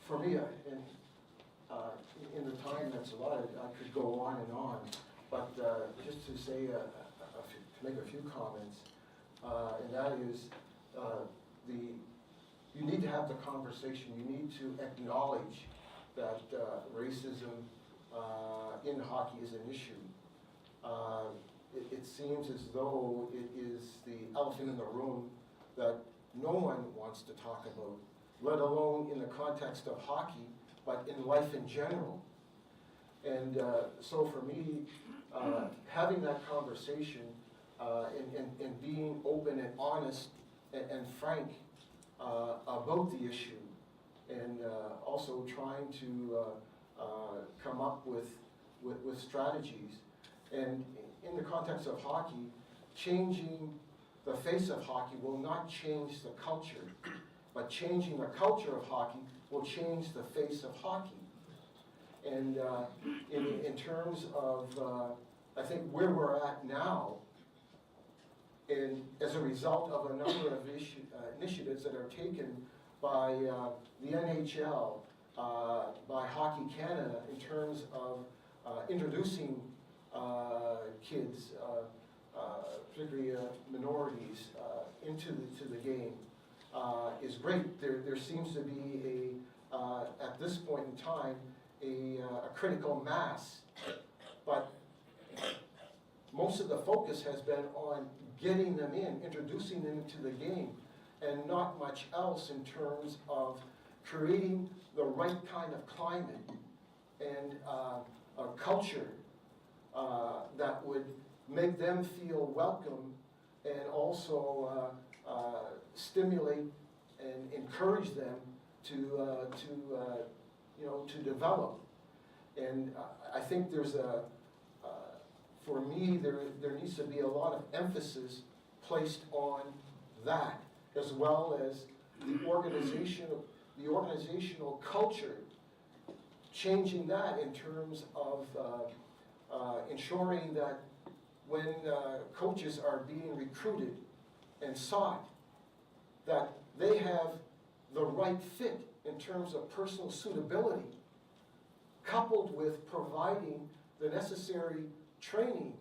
for me, in the time that's allotted, I could go on and on, but just to say, to make a few comments, and that is, you need to have the conversation. You need to acknowledge that racism in hockey is an issue. It seems as though it is the elephant in the room that no one wants to talk about, let alone in the context of hockey, but in life in general. And so for me, having that conversation and being open and honest and frank about the issue, and also trying to come up with strategies. And in the context of hockey, changing the face of hockey will not change the culture, but changing the culture of hockey will change the face of hockey. And in terms of, I think, where we're at now, and as a result of a number of initiatives that are taken by the NHL, by Hockey Canada, in terms of introducing kids, particularly minorities, into the game, is great. There seems to be at this point in time, a critical mass, but most of the focus has been on getting them in, introducing them into the game, and not much else in terms of creating the right kind of climate and a culture that would make them feel welcome, and also stimulate and encourage them to develop. And I think there's for me, there needs to be a lot of emphasis placed on that, as well as the organizational culture, changing that in terms of ensuring that when coaches are being recruited and sought, that they have the right fit in terms of personal suitability, coupled with providing the necessary training,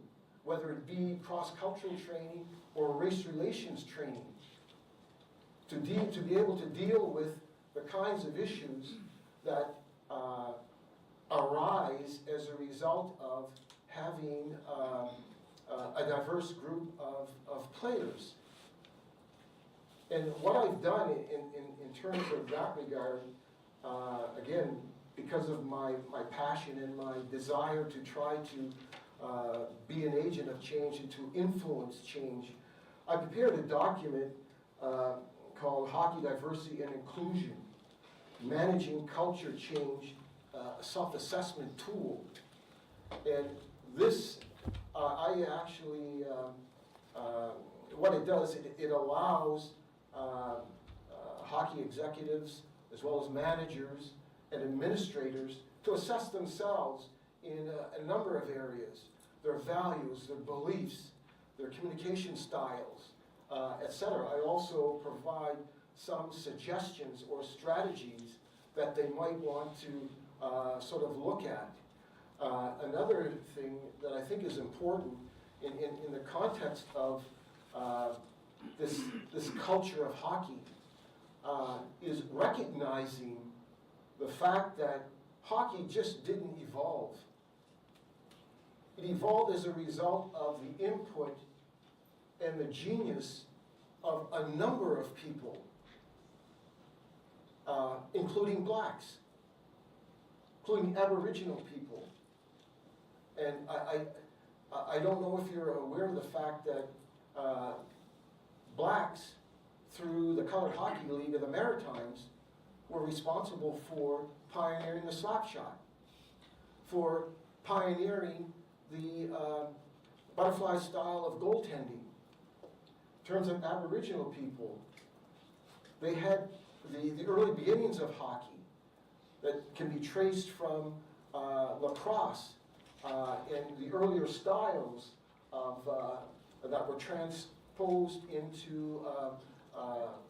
whether it be cross-cultural training or race relations training, to be able to deal with the kinds of issues that arise as a result of having a diverse group of players. And what I've done in terms of that regard, again, because of my passion and my desire to try to be an agent of change and to influence change, I prepared a document called Hockey Diversity and Inclusion, Managing Culture Change, Self-Assessment Tool. And this, I actually, what it does, it allows hockey executives, as well as managers and administrators, to assess themselves in a number of areas: their values, their beliefs, their communication styles, etc. I also provide some suggestions or strategies that they might want to sort of look at. Another thing that I think is important in the context of this culture of hockey is recognizing the fact that hockey just didn't evolve. It evolved as a result of the input and the genius of a number of people, including blacks, including Aboriginal people. And I don't know if you're aware of the fact that blacks, through the Colored Hockey League of the Maritimes, were responsible for pioneering the slap shot, for pioneering the butterfly style of goaltending. In terms of Aboriginal people, they had the early beginnings of hockey that can be traced from lacrosse and the earlier styles of that were transposed into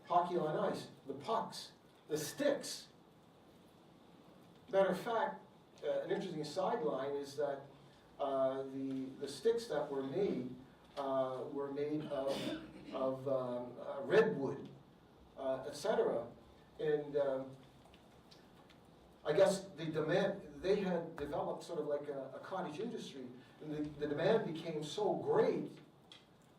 hockey on ice, the pucks, the sticks. Matter of fact, an interesting sideline is that the sticks that were made of redwood, etc. And I guess they had developed sort of like a cottage industry, and the demand became so great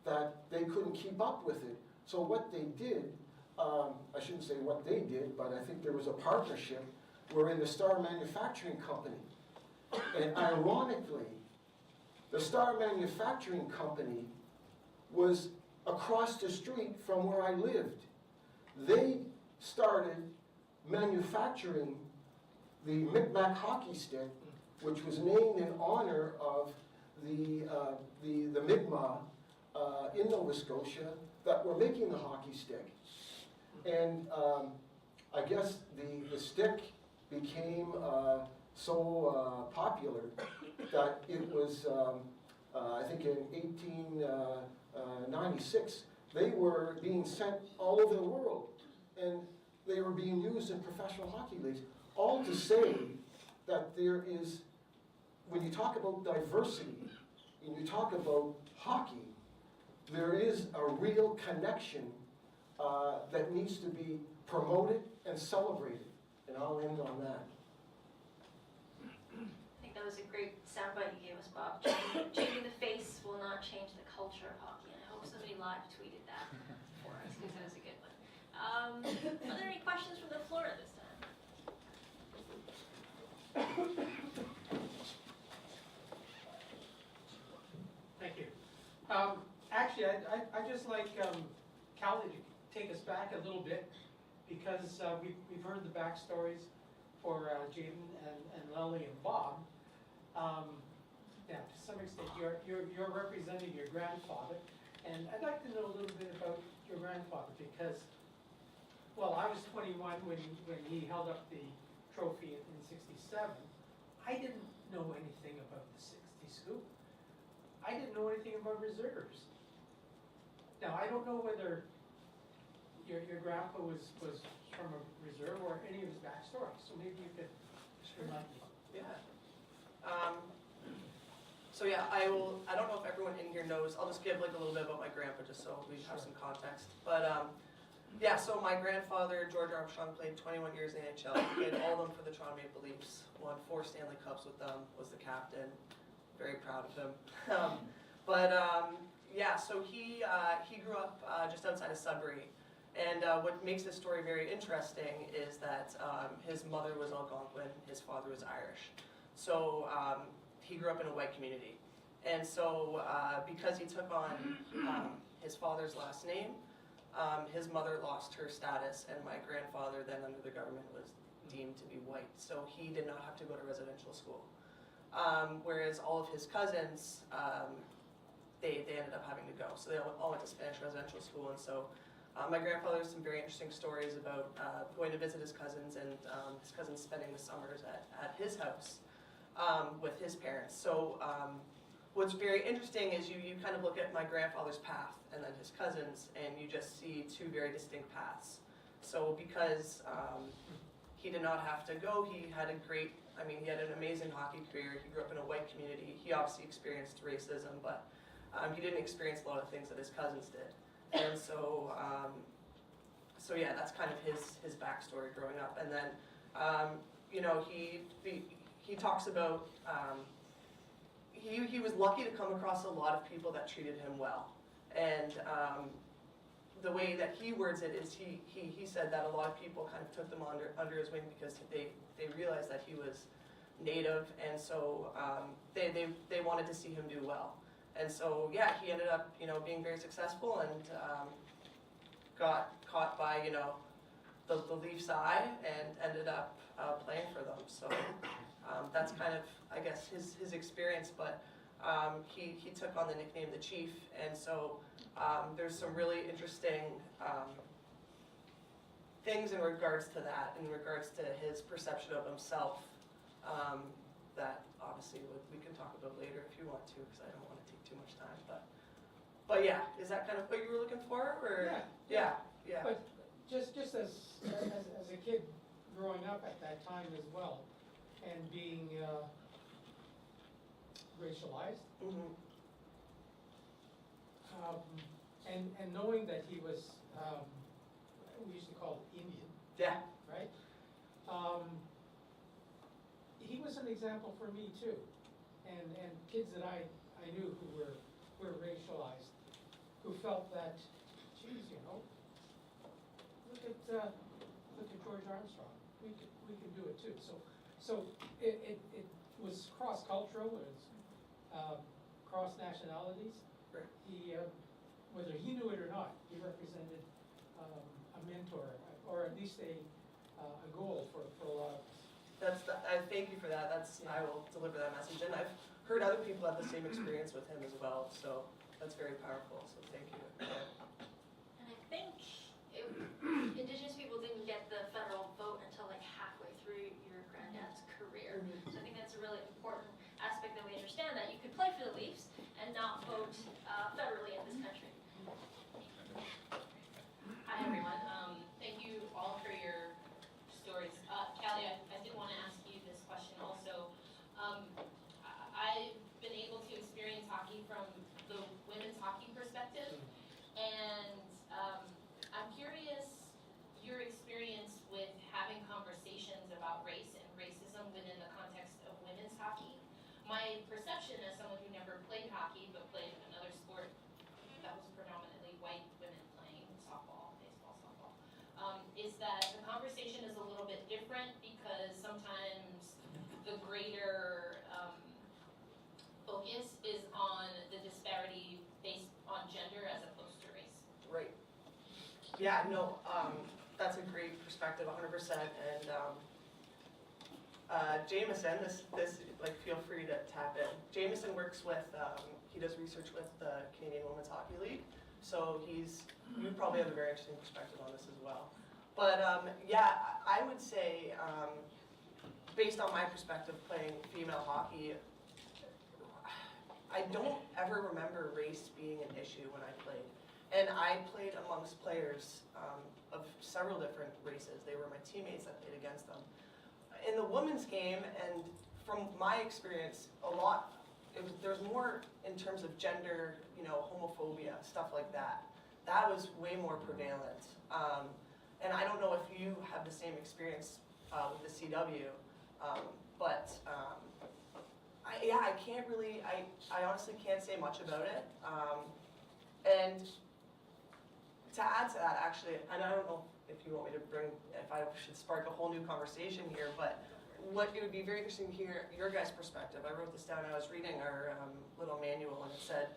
that they couldn't keep up with it. So what they did, I shouldn't say what they did, but I think there was a partnership wherein the Star Manufacturing Company, and ironically, the Star Manufacturing Company was across the street from where I lived. They started manufacturing the Micmac hockey stick, which was named in honor of the Mi'kmaq in Nova Scotia that were making the hockey stick. And I guess the stick became so popular that it was, I think in 1896, they were being sent all over the world, and they were being used in professional hockey leagues. All to say that there is, when you talk about diversity, and you talk about hockey, there is a real connection that needs to be promoted and celebrated. And I'll end on that. I think that was a great soundbite you gave us, Bob. Changing the face will not change the culture of hockey. And I hope somebody live tweeted that for us, because that was a good one. Are there any questions from the floor at this time? Thank you. Actually, I'd just like Kalley to take us back a little bit, because we've heard the backstories for Jaden and Lali and Bob. Yeah, to some extent, you're representing your grandfather, and I'd like to know a little bit about your grandfather, because, well, I was 21 when he held up the trophy in '67. I didn't know anything about the 60 scoop. I didn't know anything about reserves. Now, I don't know whether your grandpa was from a reserve or any of his backstory, so maybe you could remind me. Yeah. So yeah, I don't know if everyone in here knows. I'll just give like a little bit about my grandpa, just so we have some context. But yeah, so my grandfather, George Armstrong, played 21 years in the NHL. He played all of them for the Toronto Maple Leafs. Won 4 Stanley Cups with them. Was the captain. Very proud of him. Yeah, so he grew up just outside of Sudbury. And what makes this story very interesting is that his mother was Algonquin, his father was Irish. So he grew up in a white community. And so because he took on his father's last name, his mother lost her status, and my grandfather then under the government was deemed to be white. So he did not have to go to residential school. Whereas all of his cousins, they ended up having to go. So they all went to Spanish residential school, and so my grandfather has some very interesting stories about going to visit his cousins, and his cousins spending the summers at his house with his parents. So what's very interesting is you kind of look at my grandfather's path and then his cousins, and you just see 2 very distinct paths. So because he did not have to go, he had he had an amazing hockey career. He grew up in a white community. He obviously experienced racism, but he didn't experience a lot of things that his cousins did. And so, so yeah, that's kind of his backstory growing up. And then, you know, he talks about he was lucky to come across a lot of people that treated him well. And the way that he words it is he said that a lot of people kind of took them under his wing because they realized that he was Native, and so they wanted to see him do well. And so, yeah, he ended up, you know, being very successful and got caught by, you know, the Leafs' eye and ended up playing for them. So that's kind of, I guess, his experience. But he took on the nickname the Chief, and so there's some really interesting things in regards to that, in regards to his perception of himself, that obviously we can talk about later if you want to, because I don't want to take too much time. But yeah, is that kind of what you were looking for? Or yeah. But just as a kid growing up at that time as well, and being racialized, Mhm. and knowing that he was, we used to call it Indian, Yeah. right? He was an example for me too, and kids that I knew who were racialized, who felt that, geez, you know, look at George Armstrong, we can do it too. So it was cross-cultural, it was cross nationalities. Right. He, whether he knew it or not, he represented a mentor, or at least a goal for a lot of us. I thank you for that. I will deliver that message, and I've heard other people have the same experience with him as well. So that's very powerful. So thank you. And I think Indigenous people didn't get the federal vote until like halfway through your granddad's career. So I think that's a really important aspect that we understand, that you could play for the Leafs and not vote federally in this country. Hi everyone, thank you all for your stories. Kalley, I did want to ask you this question also. I've been able to experience hockey from the women's hockey perspective, and I'm curious your experience with having conversations about race and racism within the context of women's hockey. My perception as someone who never played hockey but played another sport that was predominantly white women playing softball, baseball, softball, is that the conversation is a little bit different because sometimes the greater focus is on the disparity based on gender as opposed to race. Right. Yeah. No. That's a great perspective, 100%. And Jameson, this like feel free to tap in. Jameson works with. He does research with the Canadian Women's Hockey League, so you probably have a very interesting perspective on this as well. But yeah, I would say, based on my perspective playing female hockey, I don't ever remember race being an issue when I played. And I played amongst players of several different races. They were my teammates that played against them. In the women's game, and from my experience, there's more in terms of gender, homophobia, stuff like that. That was way more prevalent. And I don't know if you have the same experience with the CW, but I can't really, I honestly can't say much about it. And to add to that, actually, and I don't know if you want me to if I should spark a whole new conversation here, but it would be very interesting to hear your guys' perspective. I wrote this down. I was reading our little manual, and it said,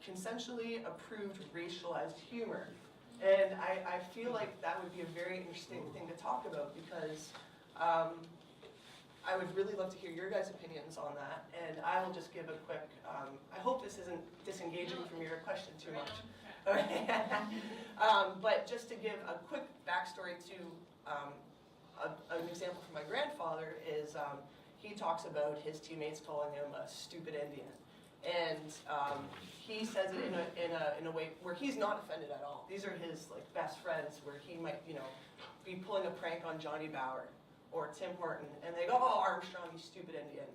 consensually approved racialized humor. And I feel like that would be a very interesting thing to talk about because I would really love to hear your guys' opinions on that. And I will just give a quick, I hope this isn't disengaging from your question too much. But just to give a quick backstory to an example from my grandfather is he talks about his teammates calling him a stupid Indian. And he says it in a way where he's not offended at all. These are his best friends where he might be pulling a prank on Johnny Bauer or Tim Horton, and they go, "Oh, Armstrong, you stupid Indian."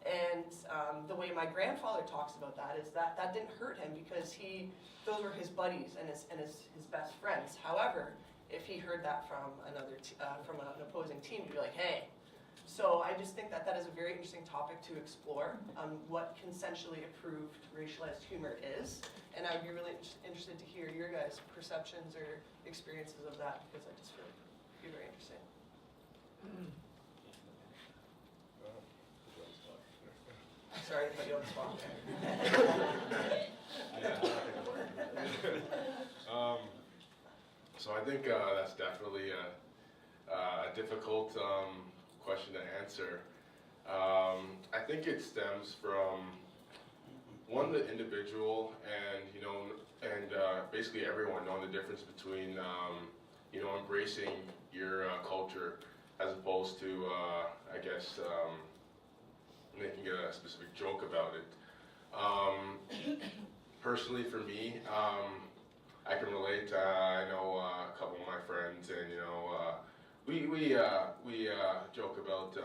And the way my grandfather talks about that is that didn't hurt him because those were his buddies and his best friends. However, if he heard that from from an opposing team, he'd be like, "Hey." So I just think that is a very interesting topic to explore, what consensually approved racialized humor is. And I would be really interested to hear your guys' perceptions or experiences of that because I just feel like it would be very interesting. Sorry to put you on the spot there. So I think that's definitely a difficult question to answer. I think it stems from one, the individual, and basically everyone knowing the difference between embracing your culture as opposed to I guess making a specific joke about it. Personally, for me, I can relate. I know a couple of my friends, and we joke about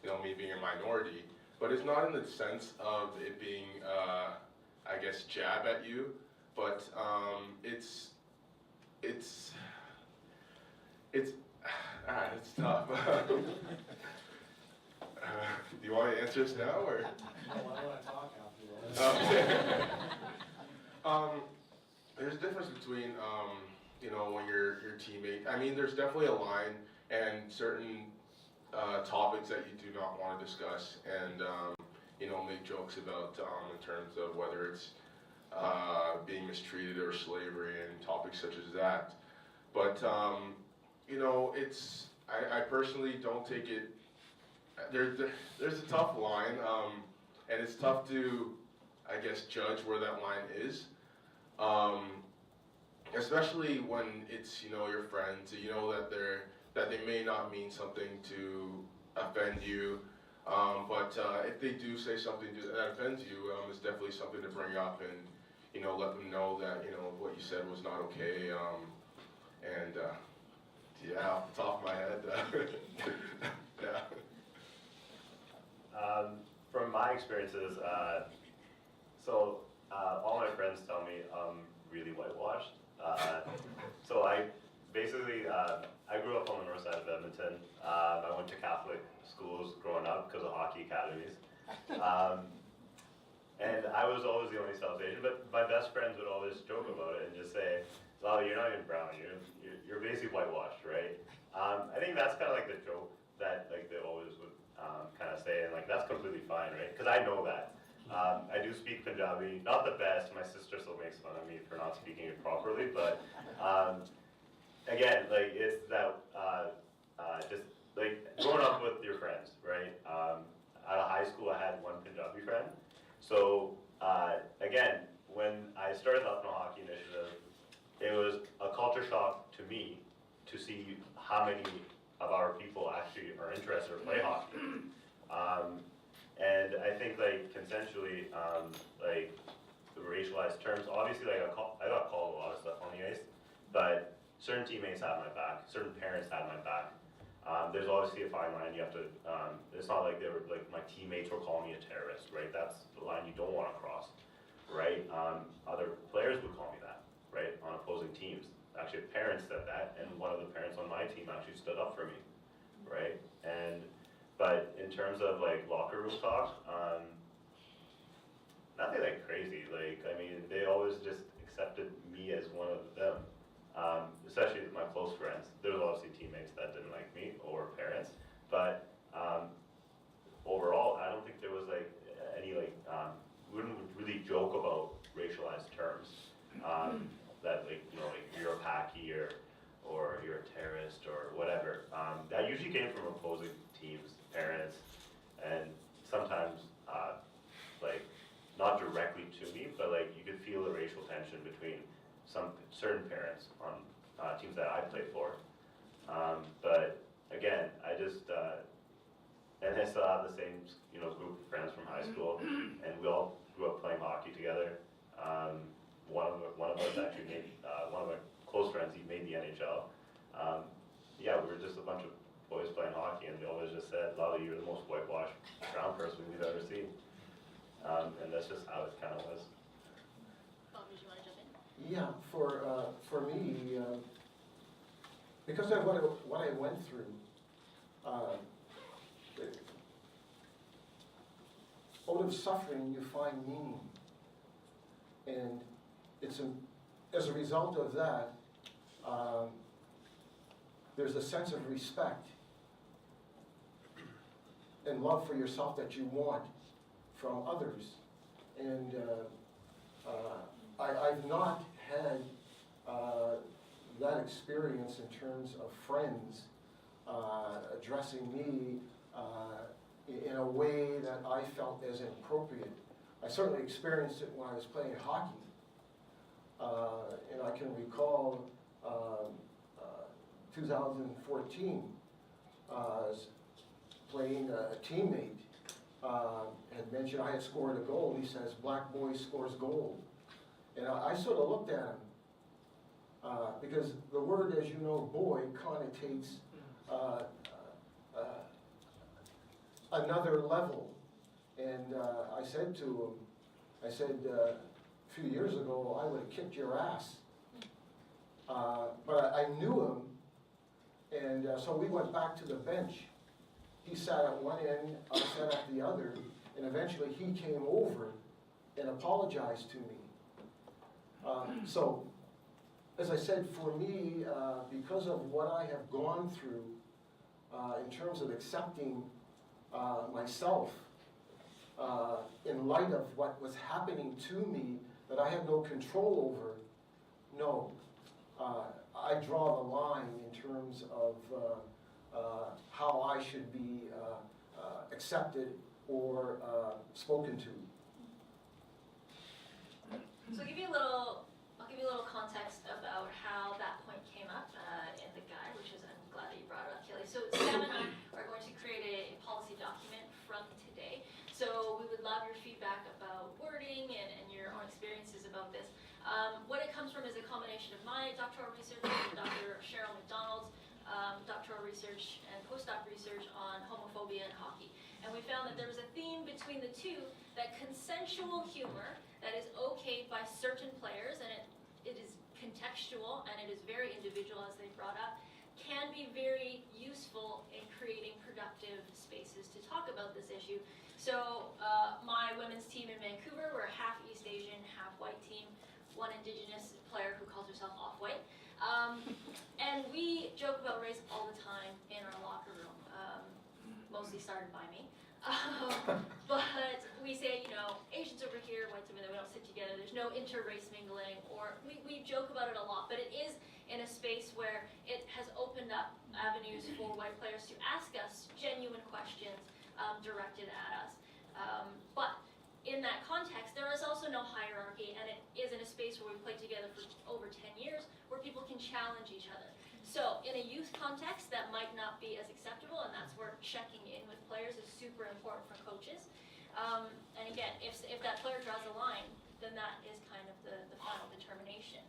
me being a minority, but it's not in the sense of it being, I guess, jab at you, but it's tough. Do you want to answer this now, or? No, I want to talk after that. Okay. There's a difference between, when your teammate, I mean, there's definitely a line and certain topics that you do not want to discuss and, make jokes about in terms of whether it's being mistreated or slavery and topics such as that. But, I personally don't take it, there's a tough line, and it's tough to, I guess, judge where that line is. Especially when it's, your friends, that they may not mean something to offend you. But if they do say something that offends you, it's definitely something to bring up and, let them know that, what you said was not okay. Yeah, off the top of my head, yeah. From my experiences, all my friends tell me I'm really whitewashed. So I basically, I grew up on the north side of Edmonton. I went to Catholic schools growing up because of hockey academies. And I was always the only South Asian, but my best friends would always joke about it and just say, Lali, you're not even brown, you're basically whitewashed, right? I think that's kind of like the joke that like they always would kind of say, and like that's completely fine, right? Because I know that. I do speak Punjabi, not the best. My sister still makes fun of me for not speaking it properly, but again, like it's that just like growing up with your friends, right? Out of high school, I had one Punjabi friend. So again, when I started the National Hockey Initiative, it was a culture shock to me to see how many of our people actually are interested or play hockey. And I think like consensually, like the racialized terms, obviously like I got called a lot of stuff on the ice, but certain teammates had my back, certain parents had my back. There's obviously a fine line you have to, it's not like they were like my teammates were calling me a terrorist, right? That's the line you don't want to cross, right? Other players would call me that, right? On opposing teams. Actually, parents said that, and one of the parents on my team actually stood up for me, right? But in terms of like locker room talk, nothing like crazy. Like, I mean, they always just accepted me as one of them, especially my close friends. There was obviously teammates that didn't like me or parents, but overall, I don't think there was like any like, we wouldn't really joke about racialized terms. That like, like you're a Paki or you're a terrorist or whatever. That usually came from opposing teams, parents, and sometimes like not directly to me, but like you could feel the racial tension between some certain parents on teams that I played for. But again, I just and I still have the same group of friends from high school, and we all grew up playing hockey together. One of us actually made, one of my close friends, he made the NHL. Yeah, we were just a bunch of boys playing hockey, and they always just said, Lali, you're the most whitewashed brown person we've ever seen. And that's just how it kind of was. Bob, did you want to jump in? Yeah, for me, because of what I went through, out of suffering you find meaning. And it's as a result of that, there's a sense of respect and love for yourself that you want from others. And I've not had that experience in terms of friends addressing me in a way that I felt as inappropriate. I certainly experienced it when I was playing hockey. And I can recall 2014, playing a teammate had mentioned I had scored a goal. He says, black boy scores gold. And I sort of looked at him because the word, as you know, boy, connotates another level. And I said to him, I said, a few years ago, I would have kicked your ass. But I knew him, and so we went back to the bench. He sat at one end, I sat at the other, and eventually he came over and apologized to me. So, as I said, for me, because of what I have gone through in terms of accepting myself, in light of what was happening to me that I had no control over, no. I draw the line in terms of how I should be accepted or spoken to. So I'll give you a little context about how that point came up in the guide, which is, I'm glad that you brought it up, Kalley. So Sam and I are going to create a policy document from today. So we would love your feedback about wording and your own experiences about this. What it comes from is a combination of my doctoral research and Dr. Cheryl McDonald's doctoral research and postdoc research on homophobia in hockey. And we found that there was a theme between the two, that consensual humor that is okay by certain players, and it is contextual and it is very individual, as they brought up, can be very useful in creating productive spaces to talk about this issue. So my women's team in Vancouver, we're a half East Asian, half white team, one Indigenous player who calls herself off-white. And we joke about race all the time in our locker room, mostly started by me. But we say, you know, Asians over here, whites over there, we don't sit together, there's no inter-race mingling, or we joke about it a lot, but it is in a space where it has opened up avenues for white players to ask us genuine questions directed at us. But in that context, there is also no hierarchy, and it is in a space where we've played together for over 10 years, where people can challenge each other. So in a youth context, that might not be as acceptable, and that's where checking in with players is super important for coaches. And again, if that player draws a line, then that is kind of the final determination.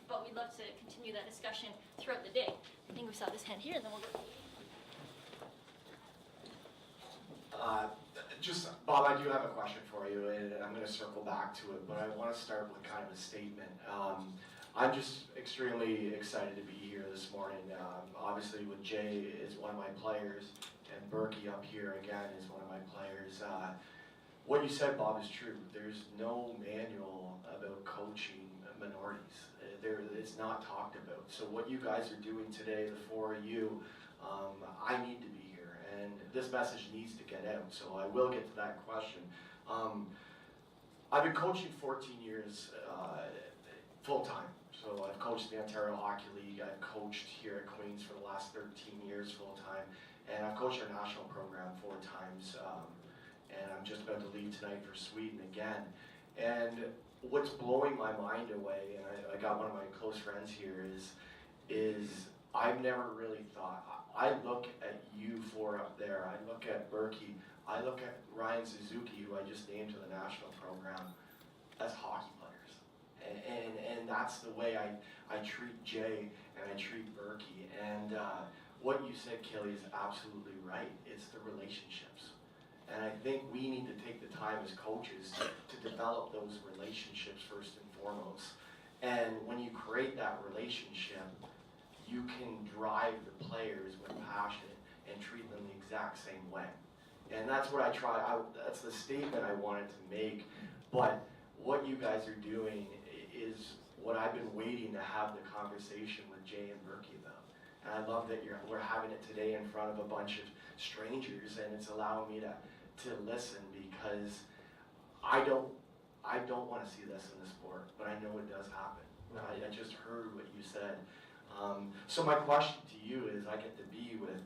But we'd love to continue that discussion throughout the day. I think we saw this hand here, and then we'll go. Bob, I do have a question for you, and I'm going to circle back to it, but I want to start with kind of a statement. I'm just extremely excited to be here this morning. Obviously, with Jay is one of my players, and Berkey up here again is one of my players. What you said, Bob, is true. There's no manual about coaching minorities. It's not talked about. So what you guys are doing today, the four of you, I need to be here, and this message needs to get out. So I will get to that question. I've been coaching 14 years full-time. So I've coached the Ontario Hockey League, I've coached here at Queen's for the last 13 years full-time, and I've coached our national program 4 times, and I'm just about to leave tonight for Sweden again. And what's blowing my mind away, and I got one of my close friends here, is I've never really thought, I look at you 4 up there, I look at Berkey, I look at Ryan Suzuki, who I just named to the national program, as hockey players. And that's the way I treat Jay and I treat Berkey. And what you said, Kalley, is absolutely right. It's the relationships. And I think we need to take the time as coaches to develop those relationships first and foremost. And when you create that relationship, you can drive the players with passion and treat them the exact same way. And that's what I try, that's the statement I wanted to make. But what you guys are doing is what I've been waiting to have the conversation with Jay and Berkey about. And I love that we're having it today in front of a bunch of strangers, and it's allowing me to listen, because I don't want to see this in the sport, but I know it does happen. I just heard what you said. So my question to you is, I get to be with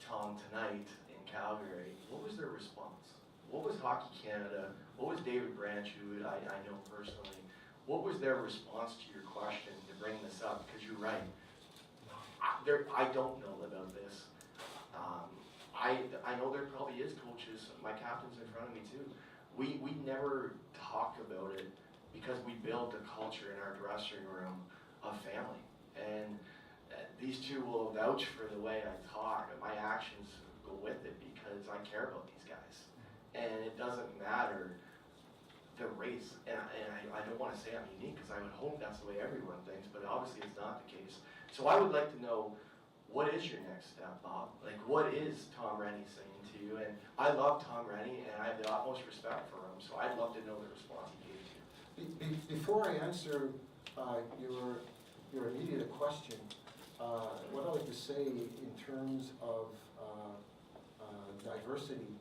Tom tonight in Calgary. What was their response? What was Hockey Canada? What was David Branch, who I know personally? What was their response to your question to bring this up? Because you're right. I don't know about this. I know there probably is coaches. My captain's in front of me too. We never talk about it because we built a culture in our dressing room of family. And these two will vouch for the way I talk. My actions go with it because I care about these guys. And it doesn't matter the race. And I don't want to say I'm unique because I would hope that's the way everyone thinks, but obviously it's not the case. So I would like to know, what is your next step, Bob? Like, what is Tom Rennie saying to you? And I love Tom Rennie, and I have the utmost respect for him, so I'd love to know the response he gave to you. Before I answer your immediate question, what I'd like to say in terms of diversity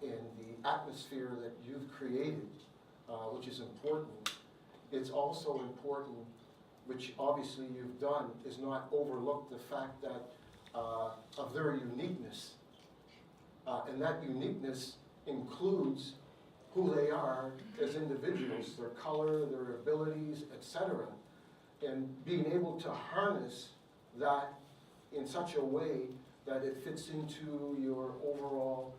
and the atmosphere that you've created, which is important, it's also important, which obviously you've done, is not overlook the fact that of their uniqueness. And that uniqueness includes who they are as individuals, their color, their abilities, etc. And being able to harness that in such a way that it fits into your overall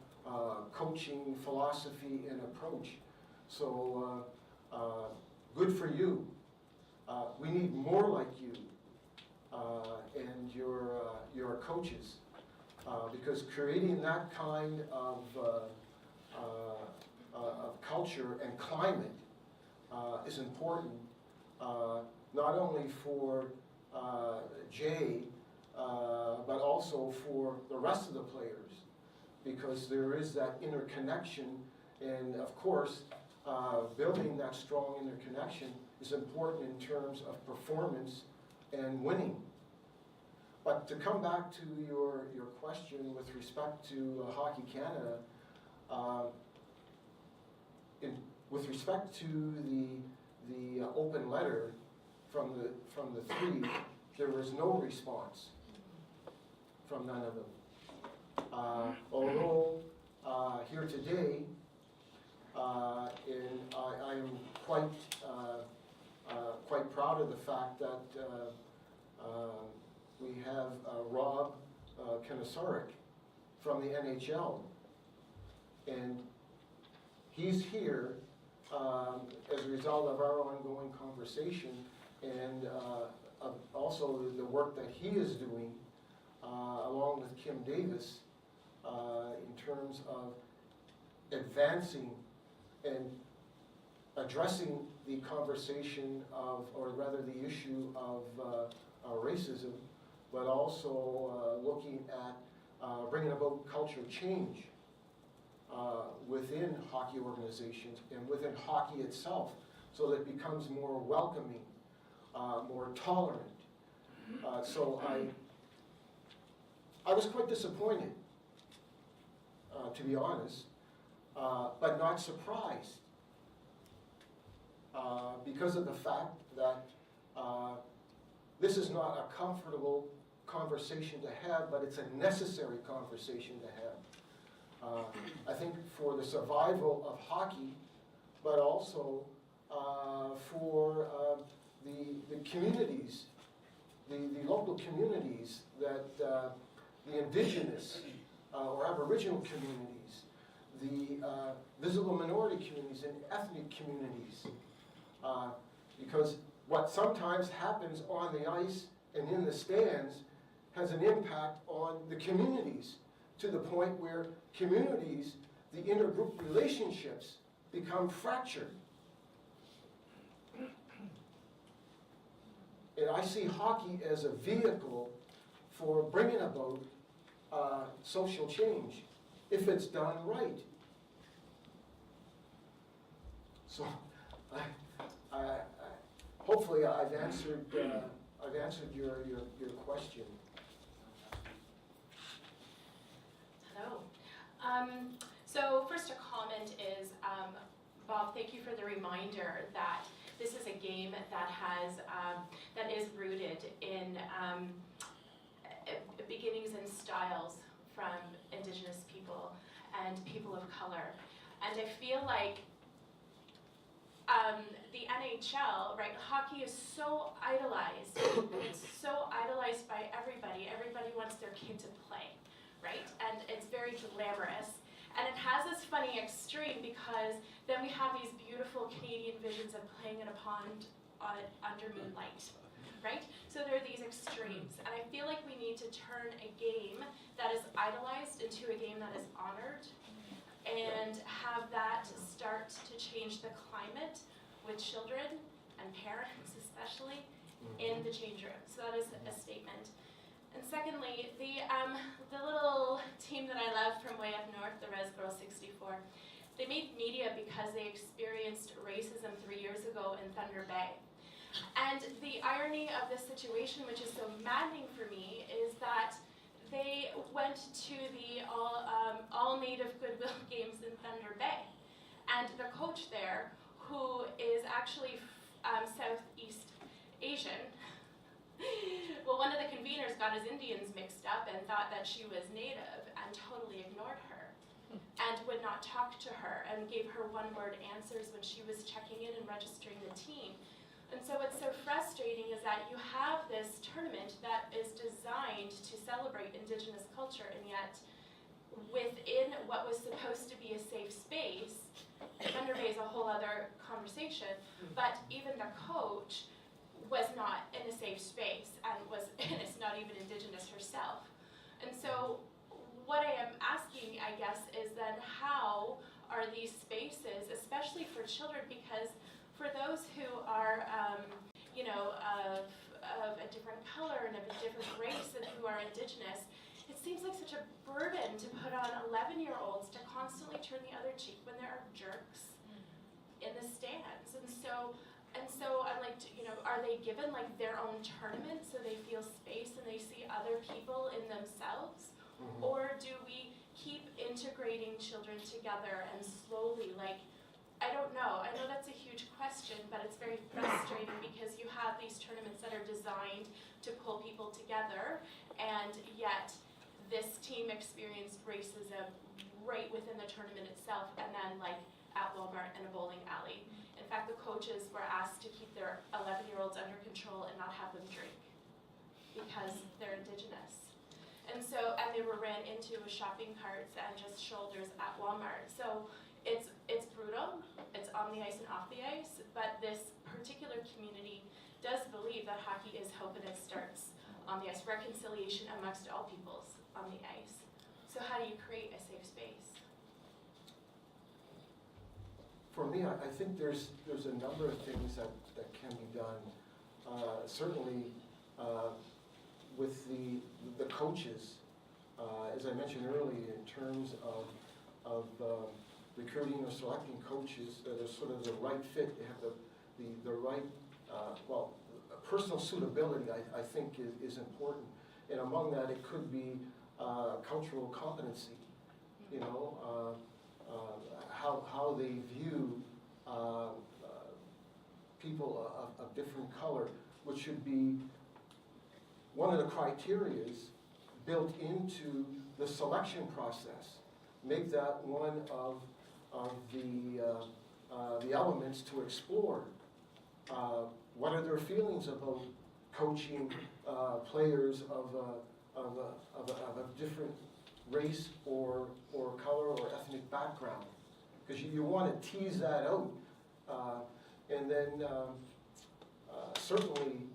coaching philosophy and approach. So good for you. We need more like you and your coaches, because creating that kind of culture and climate is important, not only for Jay, but also for the rest of the players, because there is that interconnection, and of course, building that strong interconnection is important in terms of performance and winning. But to come back to your question with respect to Hockey Canada, with respect to the open letter from the three, there was no response from none of them. Although here today, and I'm quite proud of the fact that we have Rob Kanasaric from the NHL, and he's here as a result of our ongoing conversation, and also the work that he is doing along with Kim Davis in terms of advancing and addressing the conversation of, or rather the issue of racism, but also looking at bringing about culture change within hockey organizations and within hockey itself, so that it becomes more welcoming, more tolerant. So I was quite disappointed, to be honest, but not surprised, because of the fact that this is not a comfortable conversation to have, but it's a necessary conversation to have. I think for the survival of hockey, but also for the communities, the local communities, that the indigenous or aboriginal communities, the visible minority communities and ethnic communities. Because what sometimes happens on the ice and in the stands has an impact on the communities, to the point where communities, the intergroup relationships, become fractured. And I see hockey as a vehicle for bringing about social change, if it's done right. So, hopefully I've answered your question. Hello. So first, a comment is, Bob, thank you for the reminder that this is a game that has that is rooted in beginnings and styles from Indigenous people and people of color, and I feel like the NHL, right? Hockey is so idolized. It's so idolized by everybody. Everybody wants their kid to play, right? And it's very glamorous. And it has this funny extreme, because then we have these beautiful Canadian visions of playing in a pond under moonlight, right? So there are these extremes, and I feel like we need to turn a game that is idolized into a game that is honored, and have that start to change the climate with children and parents especially in the change room. So that is a statement. And secondly, the little team that I love from way up north, the Res Girl 64, they made media because they experienced racism 3 years ago in Thunder Bay. And the irony of this situation, which is so maddening for me, is that they went to the all Native Goodwill Games in Thunder Bay. And the coach there, who is actually Southeast Asian, well, one of the conveners got his Indians mixed up and thought that she was Native and totally ignored her and would not talk to her and gave her one-word answers when she was checking in and registering the team. And so what's so frustrating is that you have this tournament that is designed to celebrate Indigenous culture, and yet within what was supposed to be a safe space, Thunder Bay is a whole other conversation, but even the coach was not in a safe space and it's not even Indigenous herself. And so what I am asking, I guess, is then how are these spaces, especially for children, because for those who are, of a different color and of a different race and who are Indigenous, it seems like such a burden to put on 11-year-olds to constantly turn the other cheek when there are jerks in the stands. And so I'm like, are they given like their own tournament so they feel space and they see other people in themselves? Or do we keep integrating children together and slowly, I don't know. I know that's a huge question, but it's very frustrating because you have these tournaments that are designed to pull people together, and yet this team experienced racism right within the tournament itself, and then at Walmart and a bowling alley. In fact, the coaches were asked to keep their 11-year-olds under control and not have them drink because they're Indigenous. And they were ran into with shopping carts and just shoulders at Walmart. So it's brutal, it's on the ice and off the ice, but this particular community does believe that hockey is hope and it starts on the ice, reconciliation amongst all peoples on the ice. So how do you create a safe space? For me, I think there's a number of things that can be done. Certainly, with the coaches, as I mentioned earlier, in terms of recruiting or selecting coaches that are sort of the right fit, they have the right, personal suitability, I think is important. And among that, it could be cultural competency, how they view people of different color, which should be one of the criterias built into the selection process. Make that one of the elements to explore. What are their feelings about coaching players of a different race or color or ethnic background? Because you want to tease that out. And then certainly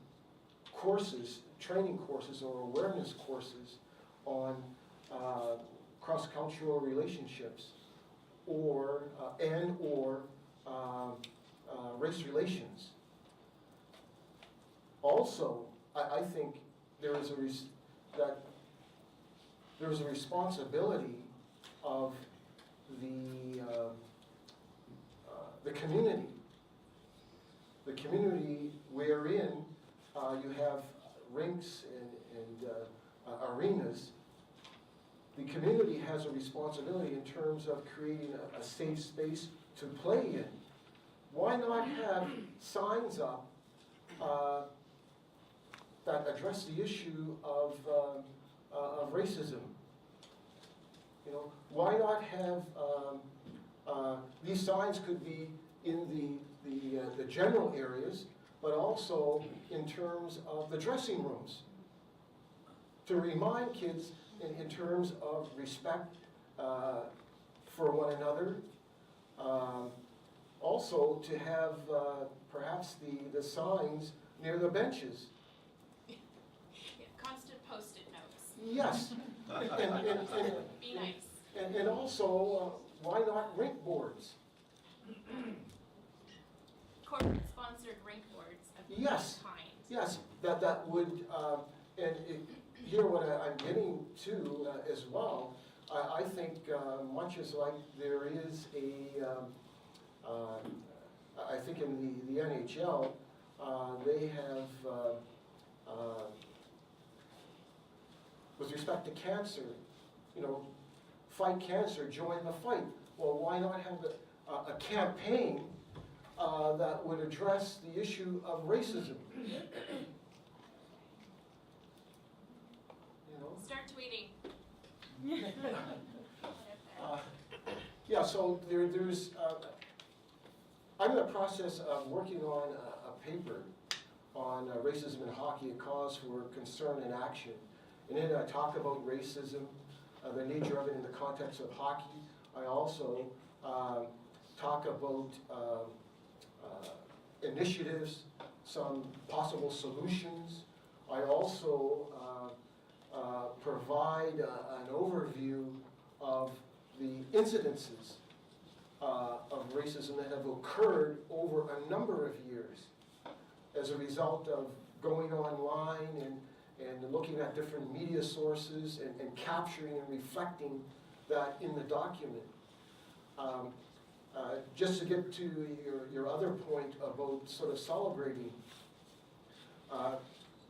courses, training courses or awareness courses on cross-cultural relationships or race relations. Also, I think there is a responsibility of the community. The community wherein you have rinks and arenas. The community has a responsibility in terms of creating a safe space to play in. Why not have signs up that address the issue of racism? Why not have these signs could be in the general areas, but also in terms of the dressing rooms, to remind kids in terms of respect for one another. Also to have perhaps the signs near the benches Yes. Be nice. And also, why not rink boards? Corporate sponsored rink boards of Yes. any kind. Yes, that would, here what I'm getting to as well, I think much as like there is I think in the NHL, they have, with respect to cancer, fight cancer, join the fight. Well, why not have a campaign that would address the issue of racism? Start tweeting. Yeah, so there's, I'm in the process of working on a paper on racism in hockey, a cause for concern and action. And in it I talk about racism, the nature of it in the context of hockey. I also talk about initiatives, some possible solutions. I also provide an overview of the incidences of racism that have occurred over a number of years as a result of going online and looking at different media sources and capturing and reflecting that in the document. Just to get to your other point about sort of celebrating,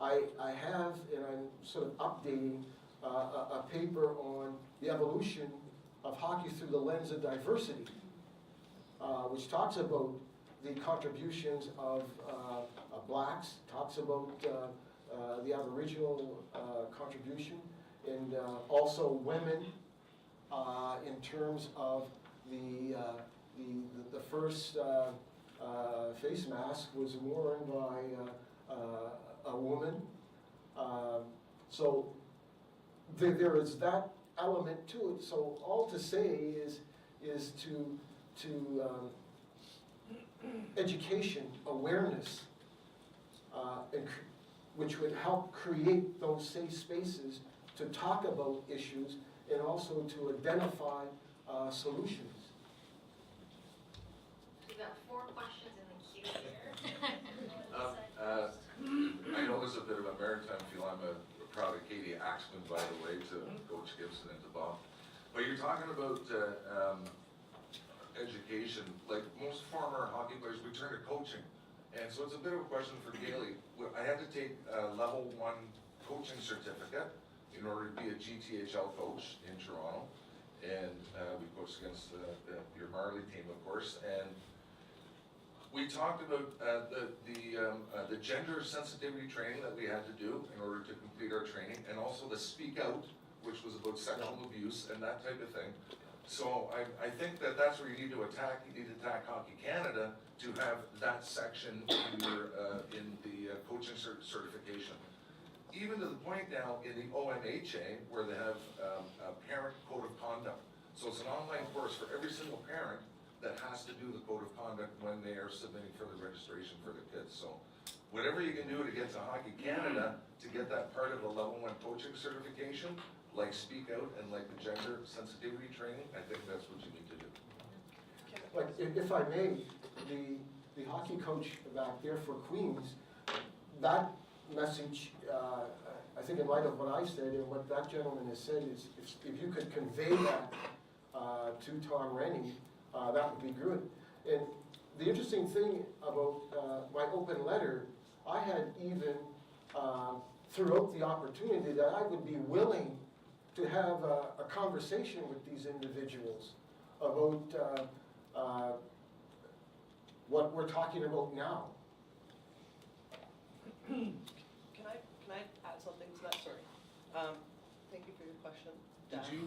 I have, and I'm sort of updating a paper on the evolution of hockey through the lens of diversity, which talks about the contributions of blacks, talks about the Aboriginal contribution, and also women in terms of the first face mask was worn by a woman. So there is that element to it. So all to say is to education, awareness, which would help create those safe spaces to talk about issues and also to identify solutions. We've got 4 questions in the queue here. I know this is a bit of a maritime feel. I'm a proud of Katie Axman, by the way, to Coach Gibson and to Bob. But you're talking about education. Like most former hockey players, we turn to coaching. And so it's a bit of a question for Kalley. I had to take a level 1 coaching certificate in order to be a GTHL coach in Toronto. And we coached against your Marley team, of course. And we talked about the gender sensitivity training that we had to do in order to complete our training, and also the Speak Out, which was about sexual abuse and that type of thing. So I think that's where you need to attack. You need to attack Hockey Canada to have that section in your in the coaching certification. Even to the point now in the OMHA where they have a parent code of conduct. So it's an online course for every single parent that has to do the code of conduct when they are submitting for the registration for their kids. So whatever you can do to get to Hockey Canada to get that part of the level 1 coaching certification, like Speak Out and like the gender sensitivity training, I think that's what you need to do. Like, if I may, the hockey coach back there for Queens, that message, I think in light of what I said and what that gentleman has said, is if you could convey that to Tom Rennie, that would be good. And the interesting thing about my open letter, I had even threw out the opportunity that I would be willing to have a conversation with these individuals about what we're talking about now. Can I add something to that? Sorry. Thank you for your question. Did you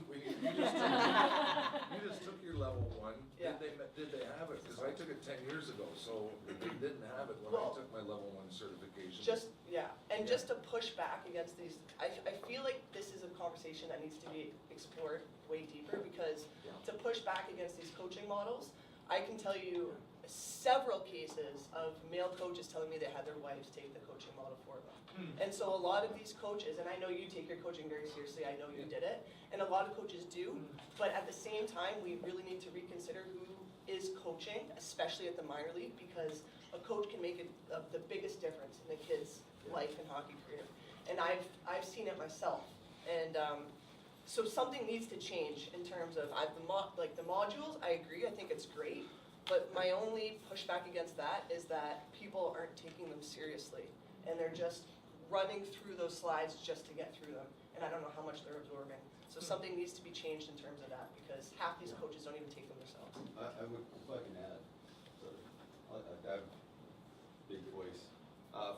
just took your level 1? Yeah. Did they have it? Because I took it 10 years ago, so they didn't have it when I took my level 1 certification. Just to push back against these, I feel like this is a conversation that needs to be explored way deeper, because to push back against these coaching models, I can tell you several cases of male coaches telling me they had their wives take the coaching model for them. And so a lot of these coaches, and I know you take your coaching very seriously, I know you did it, and a lot of coaches do, but at the same time, we really need to reconsider who is coaching, especially at the minor league, because a coach can make the biggest difference in a kid's life and hockey career. And I've seen it myself. And so something needs to change in terms of, the modules, I agree, I think it's great, but my only pushback against that is that people aren't taking them seriously. And they're just running through those slides just to get through them. And I don't know how much they're absorbing. So something needs to be changed in terms of that, because half these coaches don't even take them themselves. I would, if I can add, sorry, I have big voice.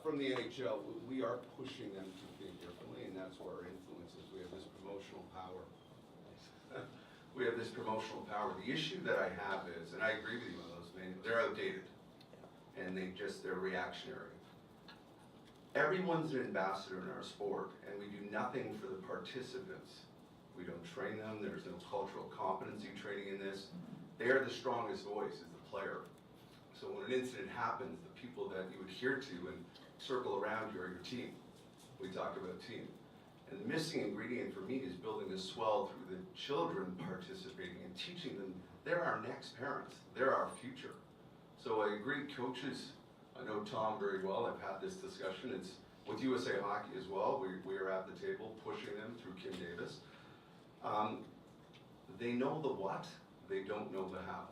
From the NHL, we are pushing them to think differently, and that's where our influence is. We have this promotional power. We have this promotional power. The issue that I have is, and I agree with you on those, man, they're outdated, and they're reactionary. Everyone's an ambassador in our sport, and we do nothing for the participants. We don't train them, there's no cultural competency training in this. They are the strongest voice, is the player. So when an incident happens, the people that you adhere to and circle around you are your team. We talk about team. And the missing ingredient for me is building a swell through the children participating and teaching them they're our next parents, they're our future. So I agree, coaches, I know Tom very well, I've had this discussion, it's with USA Hockey as well, we are at the table pushing them through Kim Davis. They know the what, they don't know the how.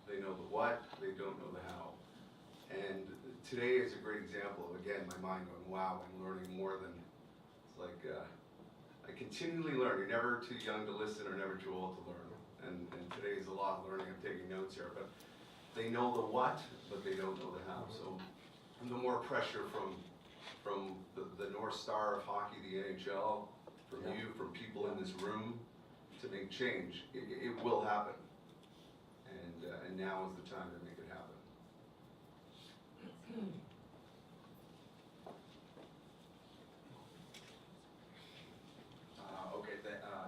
They know the what, they don't know the how. And today is a great example of, again, my mind going, wow, I'm learning more than, it's like, I continually learn. You're never too young to listen or never too old to learn. And today is a lot of learning, I'm taking notes here, but they know the what, but they don't know the how. So the more pressure from the North Star of hockey, the NHL, from you, from people in this room to make change, it will happen. And now is the time to make it happen.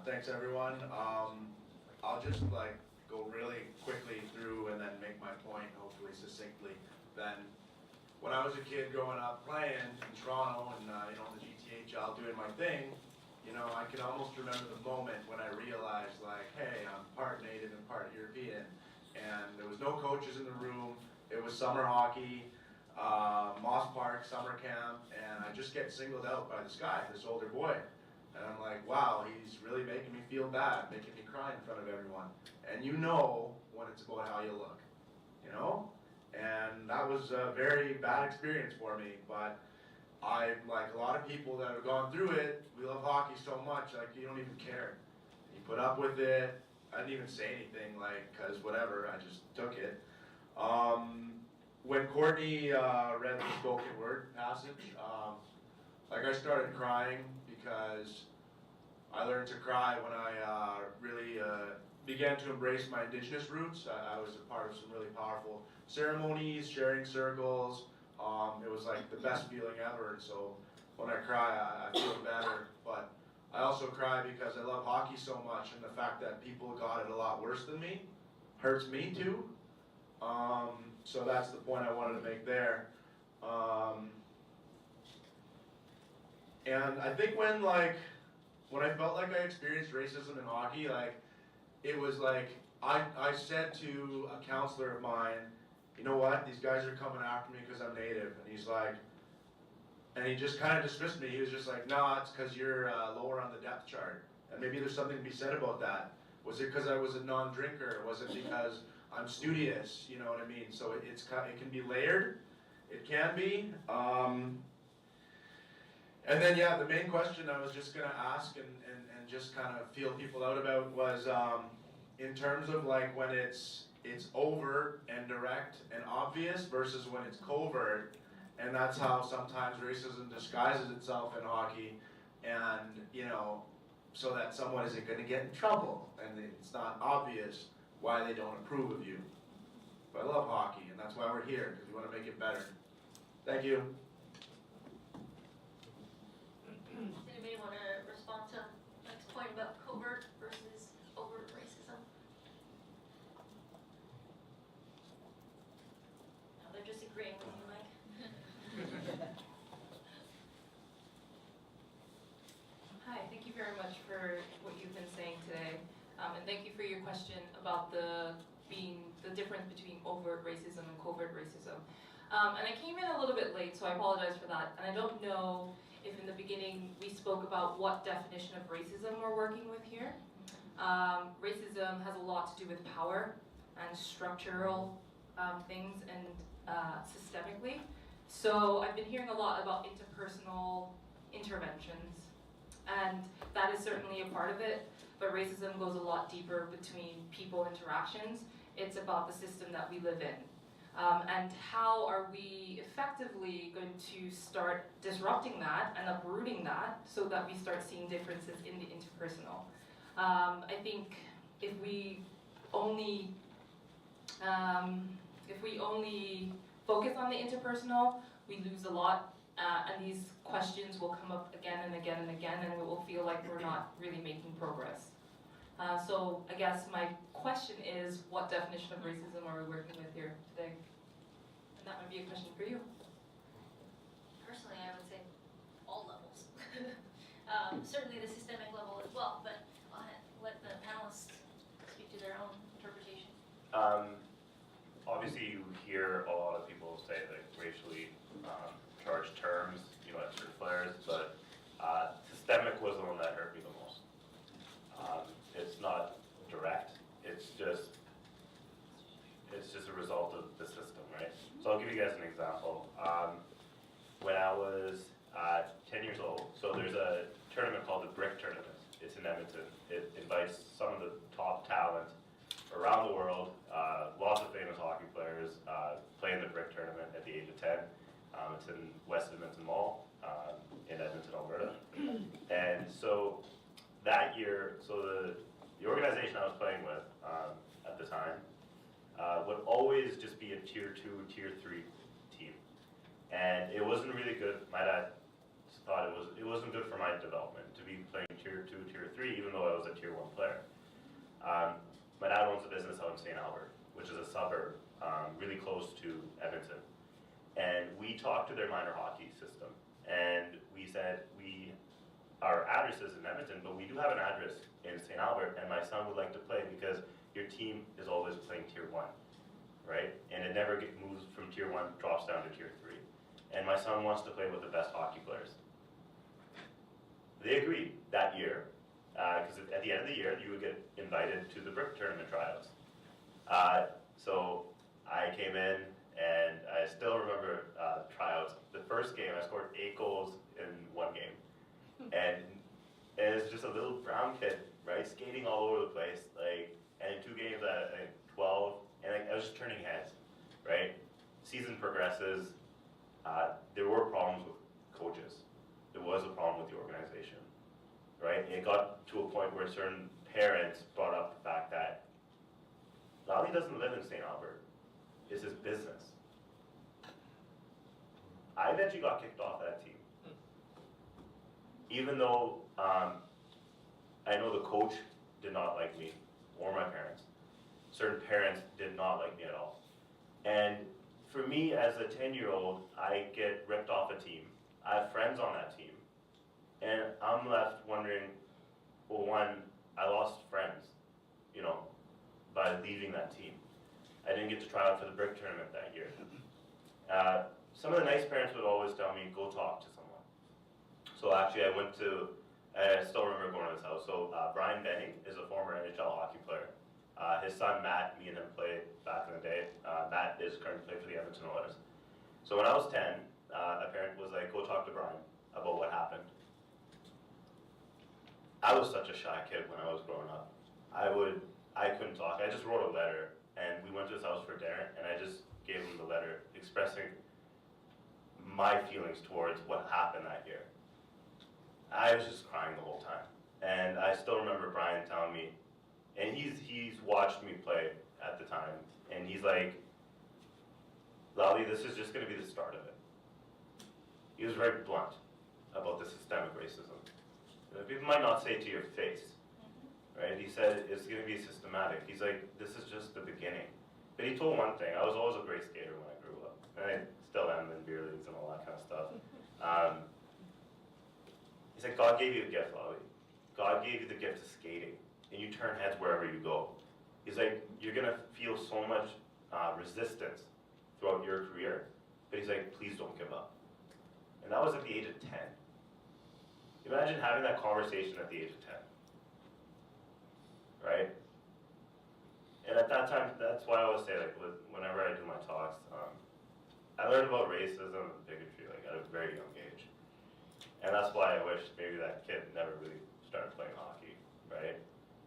Thanks everyone. I'll just go really quickly through and then make my point, hopefully succinctly. Then, when I was a kid growing up playing in Toronto and the GTHL doing my thing, I can almost remember the moment when I realized hey, I'm part Native and part European. And there was no coaches in the room. It was summer hockey, Moss Park, summer camp, and I just get singled out by this guy, this older boy. And I'm like, wow, he's really making me feel bad, making me cry in front of everyone. And when it's about how you look, And that was a very bad experience for me, but like a lot of people that have gone through it, we love hockey so much, you don't even care. You put up with it. I didn't even say anything, cause whatever, I just took it. When Courtney read the spoken word passage, I started crying because I learned to cry when I really began to embrace my Indigenous roots. I was a part of some really powerful ceremonies, sharing circles. It was the best feeling ever, and so when I cry, I feel better. But I also cry because I love hockey so much, and the fact that people got it a lot worse than me hurts me too. So that's the point I wanted to make there. And I think when I felt like I experienced racism in hockey, it was I said to a counselor of mine, you know what, these guys are coming after me because I'm Native. And he's and he just kind of dismissed me. He was just nah, it's because you're lower on the depth chart. And maybe there's something to be said about that. Was it because I was a non-drinker? Was it because I'm studious? You know what I mean? So it can be layered. It can be. And then, the main question I was just going to ask and just kind of feel people out about was in terms of when it's overt and direct and obvious versus when it's covert. And that's how sometimes racism disguises itself in hockey, and so that someone isn't going to get in trouble, and it's not obvious why they don't approve of you. But I love hockey, and that's why we're here, because we want to make it better. Thank you. Does anybody want to respond to Mike's point about covert versus overt racism? much for what you've been saying today. And thank you for your question about the difference between overt racism and covert racism. And I came in a little bit late, so I apologize for that. And I don't know if in the beginning we spoke about what definition of racism we're working with here. Racism has a lot to do with power and structural things and systemically. So I've been hearing a lot about interpersonal interventions, and that is certainly a part of it, but racism goes a lot deeper between people interactions. It's about the system that we live in. And how are we effectively going to start disrupting that and uprooting that so that we start seeing differences in the interpersonal? I think if we only focus on the interpersonal, we lose a lot, and these questions will come up again and again and again, and it will feel like we're not really making progress. So I guess my question is, what definition of racism are we working with here today? And that might be a question for you. Personally, I would say all levels. Certainly the systemic level as well, but I'll let the panelists speak to their own interpretation. Obviously, you hear a lot of people say like racially charged terms, extra flares, but systemic was the one that hurt me the most. It's not direct. It's just a result of the system, right? So I'll give you guys an example. When I was 10 years old, so there's a tournament called the Brick Tournament. It's in Edmonton. It invites some of the top talent around the world. Lots of famous hockey players play in the Brick Tournament at the age of 10. It's in West Edmonton Mall in Edmonton, Alberta. And so that year, so the organization I was playing with at the time would always just be a tier 2, tier 3 team. And it wasn't really good. My dad thought it wasn't good for my development to be playing tier 2, tier 3, even though I was a tier 1 player. My dad owns a business out in St. Albert, which is a suburb really close to Edmonton. And we talked to their minor hockey system. And we said, our address is in Edmonton, but we do have an address in St. Albert, and my son would like to play because your team is always playing tier 1, right? And it never moves from tier 1, drops down to tier 3. And my son wants to play with the best hockey players. They agreed that year, because at the end of the year, you would get invited to the Brick Tournament tryouts. So I came in, and I still remember tryouts. The first game, I scored 8 goals in 1 game. And it's just a little brown kid, right, skating all over the place, and in 2 games I think 12, and I was just turning heads, right? Season progresses, there were problems with coaches. There was a problem with the organization, right? And it got to a point where certain parents brought up the fact that Lali doesn't live in St. Albert. It's his business. I eventually got kicked off that team. Even though I know the coach did not like me or my parents. Certain parents did not like me at all. And for me as a 10-year-old, I get ripped off a team. I have friends on that team. And I'm left wondering, well, one, I lost friends, by leaving that team. I didn't get to try out for the Brick Tournament that year. Some of the nice parents would always tell me, go talk to someone. So actually I still remember going to his house. So Brian Benning is a former NHL hockey player. His son Matt, me and him played back in the day. Matt is currently playing for the Edmonton Oilers. So when I was 10, a parent was like, go talk to Brian about what happened. I was such a shy kid when I was growing up. I couldn't talk. I just wrote a letter, and we went to his house for dinner, and I just gave him the letter expressing my feelings towards what happened that year. I was just crying the whole time. And I still remember Brian telling me, and he's watched me play at the time, and he's like, Lali, this is just going to be the start of it. He was very blunt about the systemic racism. People might not say it to your face, right? He said it's going to be systematic. He's like, this is just the beginning. But he told one thing, I was always a great skater when I grew up, and I still am in beer leagues and all that kind of stuff. He said, God gave you a gift, Lali. God gave you the gift of skating, and you turn heads wherever you go. He's like, you're gonna feel so much resistance throughout your career, but he's like, please don't give up. And that was at the age of 10. Imagine having that conversation at the age of 10, right? And at that time, that's why I always say, like, whenever I do my talks, I learned about racism and bigotry, like, at a very young age. And that's why I wish maybe that kid never really started playing hockey, right?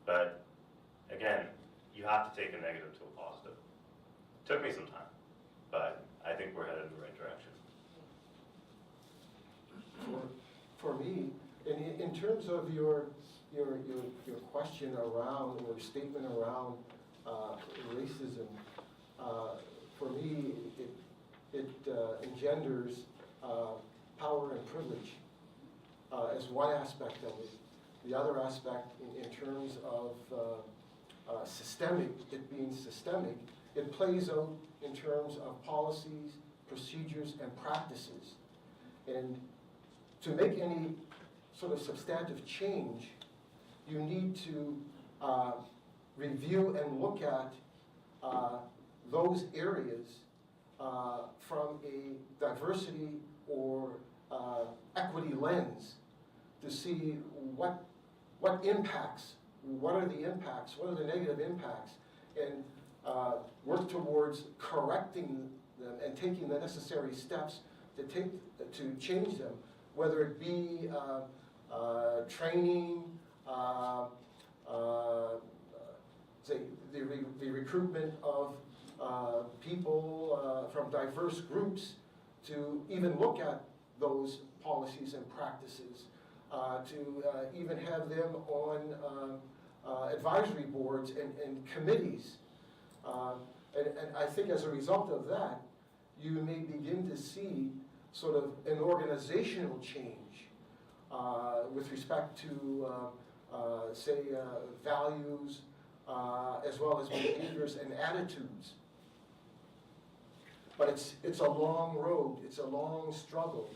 But, again, you have to take a negative to a positive. Took me some time, but I think we're headed in the right direction. For me, in terms of your question around, or statement around racism, for me, it engenders power and privilege as one aspect of it. The other aspect, in terms of systemic, it being systemic, it plays out in terms of policies, procedures, and practices. And to make any sort of substantive change, you need to review and look at those areas from a diversity or equity lens to see what impacts, what are the impacts, what are the negative impacts, and work towards correcting them and taking the necessary steps to change them, whether it be training, say the recruitment of people from diverse groups, to even look at those policies and practices, to even have them on advisory boards and committees. And I think as a result of that, you may begin to see sort of an organizational change with respect to, say, values, as well as behaviors and attitudes. But it's a long road, it's a long struggle.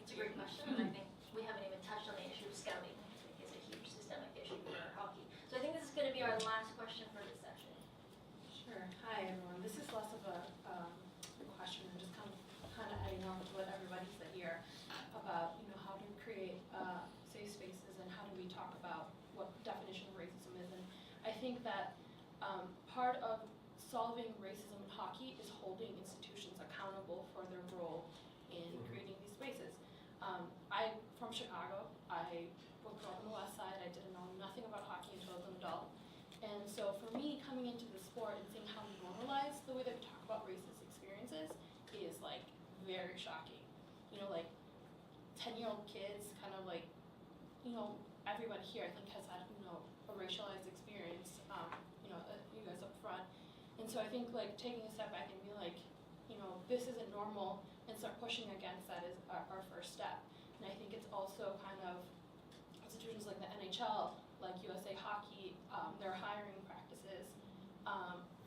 It's a great question, and I think we haven't even touched on the issue of scouting. I think it's a huge systemic issue for hockey. So I think this is going to be our last question for this session. Sure. Hi, everyone. This is less of a question and just kind of adding on to what everybody said here about, how to create safe spaces and how do we talk about what definition of racism is. And I think that part of solving racism in hockey is holding institutions accountable for their role in creating these spaces. I'm from Chicago. I grew up on the west side. I didn't know nothing about hockey until I was an adult. And so for me, coming into the sport and seeing how we normalize the way that we talk about racist experiences is like very shocking. 10-year-old kids, kind of like, everybody here I think has had, a racialized experience, you guys up front. And so I think like taking a step back and be like, this isn't normal, and start pushing against that is our first step. And I think it's also kind of institutions like the NHL, like USA Hockey, their hiring practices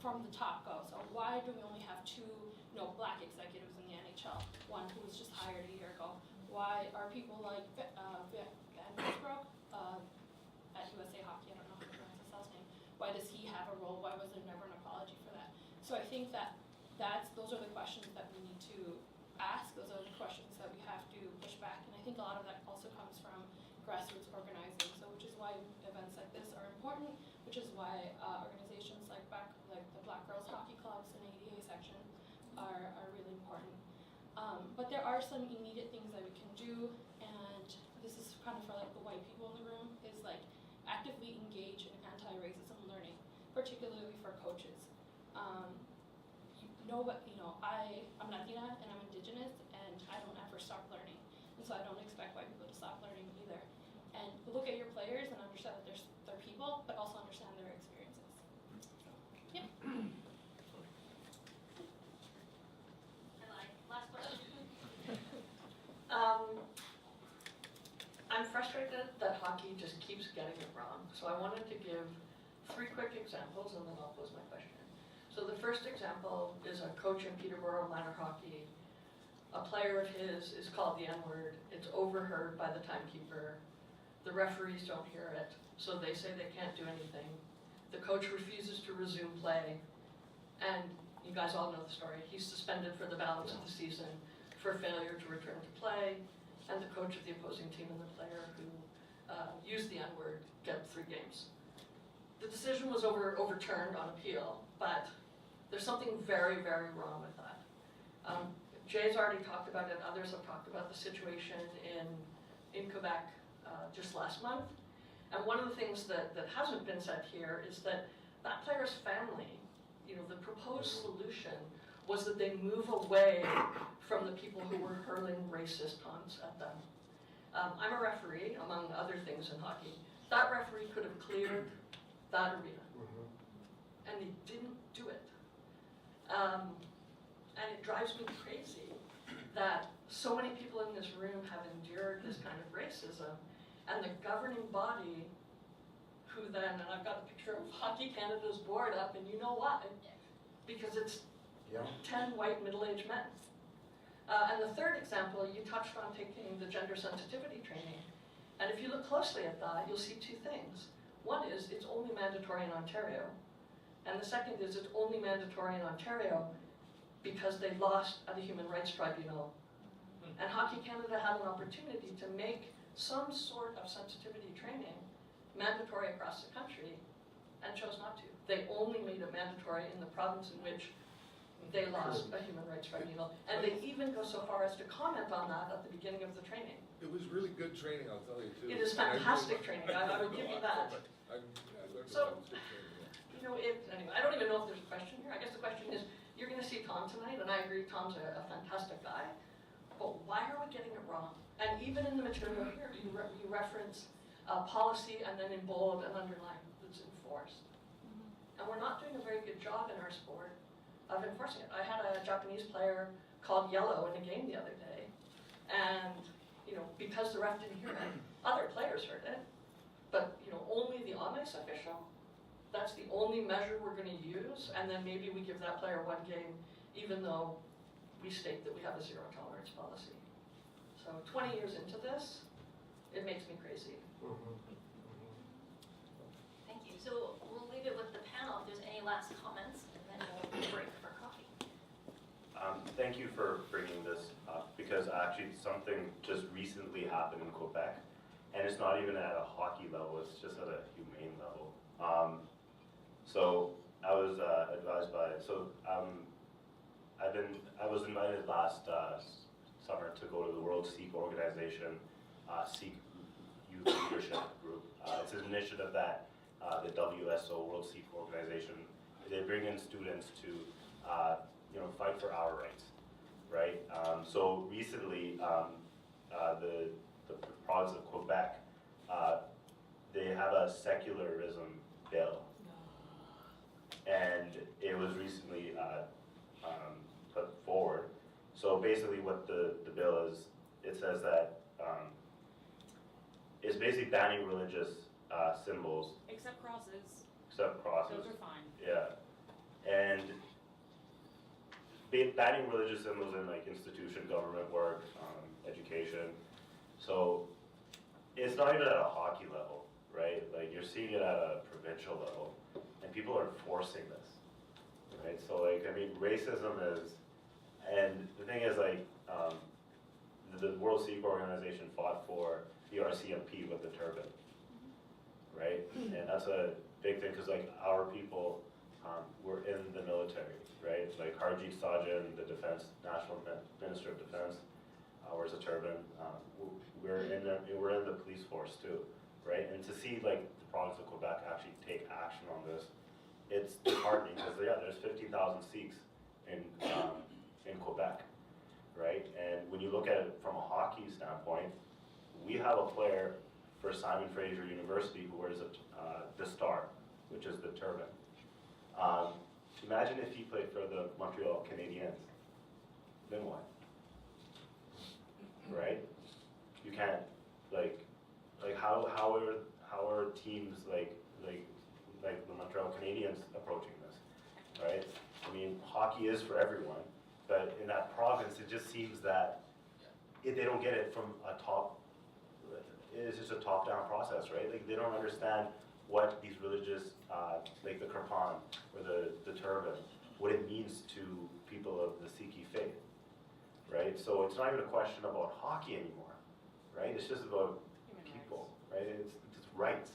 from the top go. So why do we only have 2 black executives in the NHL? One who was just hired a year ago. Why are people like Armstrong at USA Hockey, I don't know how to pronounce his last name, why does he have a role? Why was there never an apology for that? So I think those are the questions that we need to ask. Those are the questions that we have to push back. And I think a lot of that also comes from grassroots organizing. So which is why events like this are important, which is why organizations like the Black Girls Hockey Clubs and ADA section are really important. But there are some immediate things that we can do, and this is kind of for like the white people in the room, is like actively engage in anti-racism learning, particularly for coaches. I'm Latina and I'm Indigenous, and I don't ever stop learning, and so I don't expect white people to stop learning either. And look at your players and understand that they're people, but also understand their experiences. Yep. Last question. I'm frustrated that hockey just keeps getting it wrong. So I wanted to give 3 quick examples and then I'll pose my question. So the first example is a coach in Peterborough minor hockey. A player of his is called the N-word. It's overheard by the timekeeper. The referees don't hear it, so they say they can't do anything. The coach refuses to resume play, and you guys all know the story. He's suspended for the balance of the season for failure to return to play, and the coach of the opposing team and the player who used the N-word get 3 games. The decision was overturned on appeal, but there's something very, very wrong with that. Jay's already talked about it, others have talked about the situation in Quebec just last month. And one of the things that hasn't been said here is that that player's family, the proposed solution was that they move away from the people who were hurling racist taunts at them. I'm a referee, among other things in hockey. That referee could have cleared that arena, and they didn't do it. And it drives me crazy that so many people in this room have endured this kind of racism, and the governing body, who then, and I've got a picture of Hockey Canada's board up, and you know why? Because it's 10 white middle-aged men. And the third example, you touched on taking the gender sensitivity training. And if you look closely at that, you'll see 2 things. One is it's only mandatory in Ontario. And the second is it's only mandatory in Ontario because they lost at a human rights tribunal. And Hockey Canada had an opportunity to make some sort of sensitivity training mandatory across the country and chose not to. They only made it mandatory in the province in which they lost a human rights tribunal. And they even go so far as to comment on that at the beginning of the training. It was really good training, I'll tell you too. It is fantastic training, I would give you that. I learned So, a lot of good training, yeah. Anyway, I don't even know if there's a question here. I guess the question is, you're gonna see Tom tonight, and I agree Tom's a fantastic guy, but why are we getting it wrong? And even in the material here, you reference policy and then in bold and underline that's enforced. And we're not doing a very good job in our sport of enforcing it. I had a Japanese player called yellow in a game the other day, and because the ref didn't hear it, other players heard it, but only the on-ice official. That's the only measure we're going to use, and then maybe we give that player 1 game, even though we state that we have a zero tolerance policy. So 20 years into this, it makes me crazy. Thank you. So we'll leave it with the panel if there's any last comments, and then we'll break for coffee. Thank you for bringing this up, because actually something just recently happened in Quebec, and it's not even at a hockey level, it's just at a humane level. So I was advised by, I was invited last summer to go to the World Sikh Organization, Sikh Youth Leadership Group. It's an initiative that the WSO, World Sikh Organization, they bring in students to fight for our rights, right? So recently, the province of Quebec, they have a secularism bill, and it was recently put forward. So basically what the bill is, it says that it's basically banning religious symbols. Except crosses. Except crosses. Those are fine. Yeah. And banning religious symbols in institution, government work, education. So it's not even at a hockey level, right? You're seeing it at a provincial level, and people are enforcing this, right? So racism is, and the thing is the World Sikh Organization fought for the RCMP with the turban, right? And that's a big thing because our people were in the military, right? Harjeet Sajjan, the National Minister of Defense, wears a turban. We're in the police force too, right? And to see the province of Quebec actually take action on this, it's disheartening because there's 50,000 Sikhs in Quebec, right? And when you look at it from a hockey standpoint, we have a player for Simon Fraser University who wears the star, which is the turban. Imagine if he played for the Montreal Canadiens. Then what? Right? You can't how are teams like the Montreal Canadiens approaching this, right? I mean, hockey is for everyone, but in that province, it just seems that they don't get it from a top. it's just a top-down process, right? Like, they don't understand what these religious, like the kirpan or the turban, what it means to people of the Sikh faith, right? So it's not even a question about hockey anymore, right? It's just about people, right? It's rights.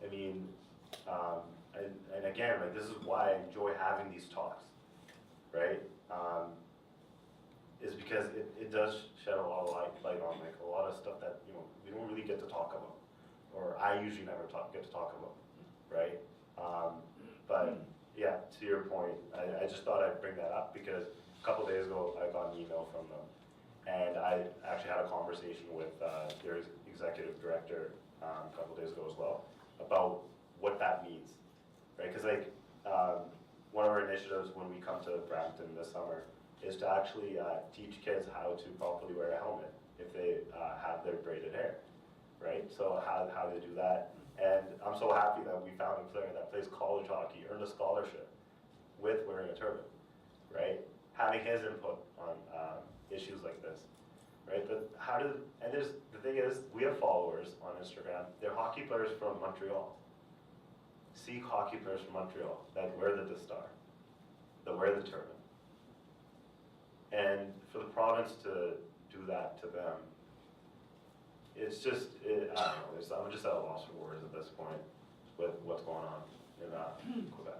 I mean, and again, like, this is why I enjoy having these talks, right? Is because it does shed a lot of light on, like, a lot of stuff that, you know, we don't really get to talk about, or I usually never get to talk about, right? But yeah, to your point, I just thought I'd bring that up because a couple days ago I got an email from them, and I actually had a conversation with their executive director a couple days ago as well about what that means, right? Because like one of our initiatives when we come to Brampton this summer is to actually teach kids how to properly wear a helmet if they have their braided hair, right? So how they do that. And I'm so happy that we found a player that plays college hockey, earned a scholarship with wearing a turban, right? Having his input on issues like this, right? But and the thing is, we have followers on Instagram, they're hockey players from Montreal. Sikh hockey players from Montreal that wear the star, that wear the turban. And for the province to do that to them, it's just, I don't know, I'm just at a loss for words at this point with what's going on in Quebec.